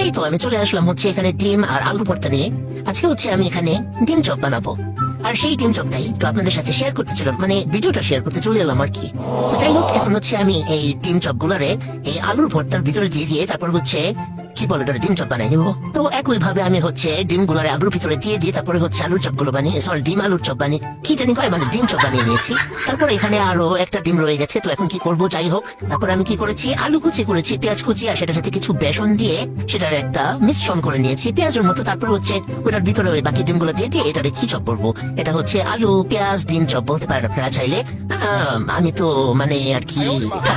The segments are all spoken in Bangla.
এই তো আমি চলে আসলাম হচ্ছে এখানে ডিম আর আলু ভর্তা নিয়ে। আজকে হচ্ছে আমি এখানে ডিম চপ বানাবো, আর সেই ডিম চপটাই তো আপনাদের সাথে শেয়ার করতে ছিলাম, মানে ভিডিওটা শেয়ার করতে চলে এলাম আর কি। তো যাই হোক, এখন হচ্ছে আমি এই ডিম চপ গুলারে এই আলুর ভর্তার ভিতরে দিয়ে দিয়ে তারপর হচ্ছে কি বলে ওটা ডিম চপ বানাই নিবো। তো একই ভাবে আমি হচ্ছে ডিম গুলারে আলুর ভিতরে দিয়ে দিয়ে তারপরে হচ্ছে আলুর চপ গুলো বানিয়ে, সরি ডিম আলুর চপ বানিয়ে কি জানি কয়, মানে ডিম চপ বানিয়ে নিয়েছি। তারপর এখানে আরো একটা ডিম রয়ে গেছে, তো এখন কি করবো। যাই হোক, তারপর আমি কি করেছি, আলু কুচি করেছি, পেঁয়াজ কুচি, আর সেটার সাথে কিছু বেসন দিয়ে সেটার একটা মিশ্রণ করে নিয়েছি পেঁয়াজের মতো। তারপর হচ্ছে ওটার ভিতরে ওই বাকি ডিম গুলো দিয়ে দিয়ে এটারে কি চপ বলবো, এটা হচ্ছে আলু পেঁয়াজ ডিম চপ বলতে পারেন আপনারা চাইলে। আমি তো মানে আর কি,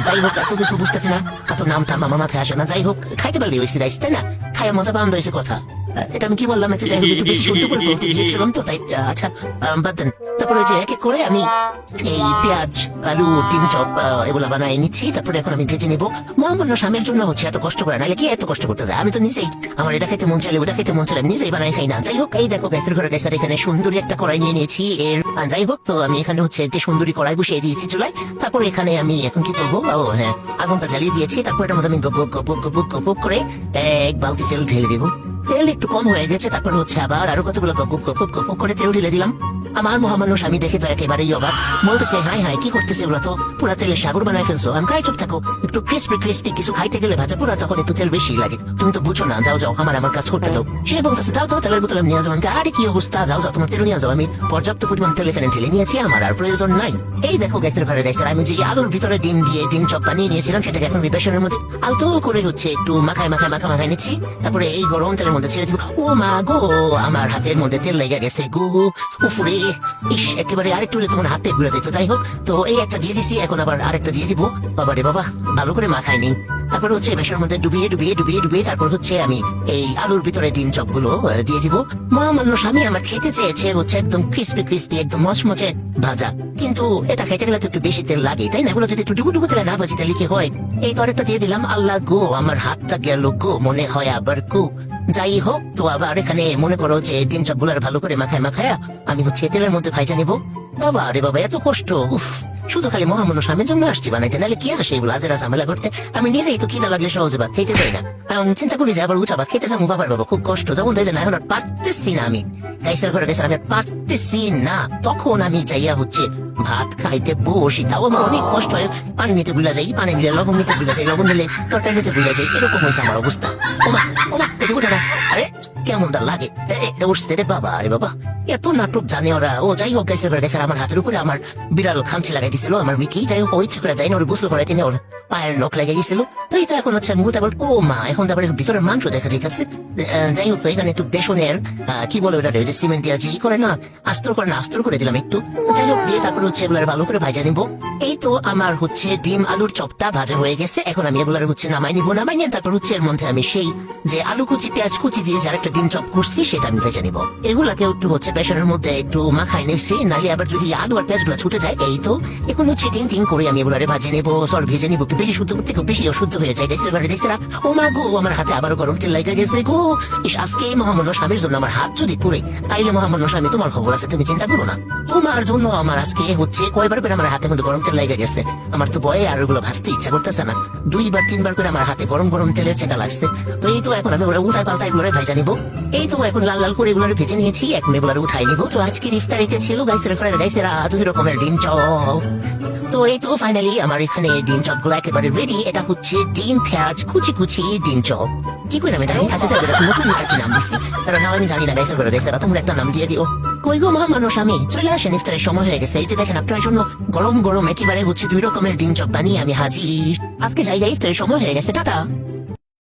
যাই হোক এত কিছু বুঝতেছি না, এত নামটা আমার মাথায় আসে না। যাই হোক, খাইতে পারলে হয়েছে তাই না, খাইয়া মজা পাওয়া হয়েছে কথা। এটা আমি কি বললাম, আচ্ছা যাই হোক, একটু বেশি শুদ্ধ করে বলতে গিয়েছিলাম তো তাই। আচ্ছা বাদ দেন। তারপরে যে এক এক করে আমি এই পেঁয়াজ আলু ডিম চপ এগুলা বানাই নিচ্ছি। তারপরে এখন আমি ভেজে নিবো। মহামান্য স্বামীর জন্য হচ্ছে এত কষ্ট করে, নাহলে কি এত কষ্ট করতে যায়। আমি তো নিজেই, আমার এটা খেতে মন চাইলে ওটা খেতে মন চাইলে নিজেই বানাই খাই না। যাই হোক, এই দেখো গ্যাসের ঘরে গ্যাসের এখানে সুন্দরী একটা কড়াই নিয়ে নিয়েছি। এর যাই হোক, তো আমি এখানে হচ্ছে একটি সুন্দরী কড়াই বসিয়ে দিয়েছি চুলায়। তারপর এখানে আমি এখন কি করবো, ও হ্যাঁ, আগুনটা জ্বালিয়ে দিয়েছি। তারপর এটার মধ্যে আমি গপ গপ গপ গপ গপ করে এক বালতি তেল ঢেলে দেবো। তেল একটু কম হয়ে গেছে, তারপর হচ্ছে আবার আরো কতগুলো গপ গপ গপ করে তেল ঢেলে দিলাম। আমার মহামান্য স্বামী দেখে তো একেবারেই অবাক, বলতেছে হাই হাই কি করতেছে ওগুলো, তো পুরা তেলের সাগর বানায় ফেলছো। আমি খাই চুপ থাকো, একটু ক্রিস্পি ক্রিস্পি কিছু খাইতে গেলে ভাজা পুরা তখন একটু তেল বেশি লাগে, তুমি তো বুঝো না, যাও যাও আমার কাজ করতে দাও। সে বলতেছে দাও তো তেলের বোতল নিয়ে যাও। আমি আরে কি অবস্থা, যাও যাও তোমার তেল নিয়ে যাও, আমি পর্যাপ্ত পরিমাণ তেল এখানে ঢেলে নিয়েছি, আমার আর প্রয়োজন নাই। এই দেখো গ্যাসের ঘরে গ্যাসের আমি যে আলুর ভিতরে ডিম দিয়ে ডিম চপ বানিয়ে নিয়েছিলাম, সেটাকে এখন বেসনের মধ্যে আলতো করে হচ্ছে একটু মাখায় নিচ্ছি। তারপরে এই গরম তেলের মধ্যে ছেড়ে দিব। ও মা গো, আমার হাতের মধ্যে তেল লেগে গেছে গো, উফরে, ইস একেবারে আরেকটু হলে তোমার হাতে ঘুরে যেত। যাই হোক, তো এই একটা দিয়ে দিছি, এখন আবার আরেকটা দিয়ে দিব। বাবা রে বাবা, ভালো করে মাখাই নি। তারপর হচ্ছে বেসনের মধ্যে ডুবিয়ে ডুবিয়ে ডুবিয়ে ডুবিয়ে তারপর হচ্ছে আমি এই আলুর ভিতরে ডিম চপ গুলো দিয়ে দিব। মহামান্য স্বামী আমার খেতে চেয়েছে হচ্ছে একদম ক্রিস্পি ক্রিস্পি একদম মচমচে ভাজা, কিন্তু এটা খেতে গেলে তো একটু বেশি তেল লাগে তাই না, এগুলো যদি একটু ডুবু ডুবু তেলে না ভাজি তাহলে কি হয়। এই তরেটা দিয়ে দিলাম। আল্লাহ গো, আমার হাতটা গেল গো, মনে হয় আবার গো। যাই হোক, তো আবার এখানে মনে করো যে ডিম চপ গুলার ভালো করে মাখায়া আমি হচ্ছে তেলের মধ্যে ভাজা নেবো। বাবা রে বাবা, এত কষ্ট, উফ, শুধু খালি মহামান্য স্বামীর জন্য আসছি বানাইতে, নাহলে কি আসে এগুলো আজেরা ঝামেলা করতে। আমি নিজেই তো খিদা লাগলে সহজে ভাত খেতে যাই না, এখন চিন্তা করি যে আবার উঠা ভাত খেতে যাবো। বাবার বাবা খুব কষ্ট, যখন যাই না এখন আর পারতেছি না, আমি গাইসার ঘরে গেছে আমি পারতেছি না, তখন আমি যাইয়া হচ্ছে ভাত খাইতে বসি। তাও আমার অনেক কষ্ট হয়, পানি নিতে ভুলে যাই, পানি নিলে লবণ নিতে ভুলে যাই, লবণ নিলে তরকারি নিতে ভুলে যাই, এরকম হয়েছে আমার অবস্থা। ওমা ওমা, এতে উঠে না, আরে কেমনটা লাগে উঠছে রে বাবা। আরে বাবা, এত নাটক জানে ওরা। ও যাই হোক, গাইসার ঘরে গেছে আমার হাতের উপরে আমার বিড়াল খামচি লাগাই দিছিল, আমার মিকি। যাই হোক, ওই করে দেয় না, ওর গোসল করে কিনে ওর পায়ের নখ লেগে গেছিল। তো এই তো এখন হচ্ছে মুহূর্তে আবার ও মা, এখন তো আবার ভিতরের মাংস দেখা যাইতেছে। যাই হোক, তো এখানে একটু বেসনের কি বলে ওটা, যে সিমেন্ট দিয়া যে করে না, আস্তর করে দিলাম একটু। যাই হোক, দিয়ে তারপর হচ্ছে এগুলার ভালো করে ভাজা নিবো। এই তো আমার হচ্ছে ডিম আলুর চপটা ভাজা হয়ে গেছে। এখন আমি এগুলার হচ্ছে নামাই নিয়ে তারপর হচ্ছে এর মধ্যে আমি সেই যে আলু কুচি পেঁয়াজ কুচি দিয়ে যে আরেকটা ডিম চপ করছি সেটা আমি ভেজে নিবো। এগুলাকে একটু হচ্ছে বেসনের মধ্যে একটু মাখাই নিচ্ছি, নাহলে আবার যদি আলু আর পেঁয়াজ গুলা ছুটে যায়। এই তো এখন হচ্ছে টিং করে আমি এগুলারে ভাজে নেবো, ভেজে নিবো। একটু বেশি শুদ্ধ করতে খুব বেশি অশুদ্ধ হয়ে যায়। দেখছে ও মা গো, আমার হাতে আবারও গরম তেল লেগে গেছে গো। আজকে মহামান্য স্বামীর জন্য আমার হাত যদি পুড়ে, তাইলে মহামান্য স্বামী তোমার খবর আছে, তুমি চিন্তা করো না। তোমার জন্য আমার আজকে হচ্ছে কয়বার করে আমার হাতের মধ্যে গরম তেল লেগে গেছে। আমার তো ভয়ে আর ওগুলো ভাজতে ইচ্ছা করতেছে না, 2-3 বার করে আমার হাতে গরম গরম তেলের ছেঁকা লাগছে। তো এই তো এখন আমি ওরা উঠাই পাল্টা এগুলো ভাজা নিবো। এই তো এখন লাল লাল করে এগুলো ভেজে নিয়েছি, এখন এগুলো উঠাই নিবো। তো আজকের ইফতারিতে ছিল গাইসের 2 রকমের ডিম চপ। তো এই তো ফাইনালি আমার এখানে ডিম চপ গুলো একেবারে রেডি। এটা হচ্ছে ডিম পেঁয়াজ কুচি কুচি ডিম চপ। কি করে আমি জানি, আচ্ছা নতুন আর কি নাম দিচ্ছি, কারণ আমি জানি না। গাইসের ঘরে গেছে, তোমরা একটা নাম দিয়ে দিও। কই গো মহামান্য স্বামী, চলে আসেন, ইফতারের সময় হয়ে গেছে। এই যে দেখেন, আপনার জন্য গরম গরম একেবারে হচ্ছে 2 রকমের ডিম চপ বানিয়ে আমি হাজির। আজকে জায়গায় ইফতারের সময় হয়ে গেছে, টাটা।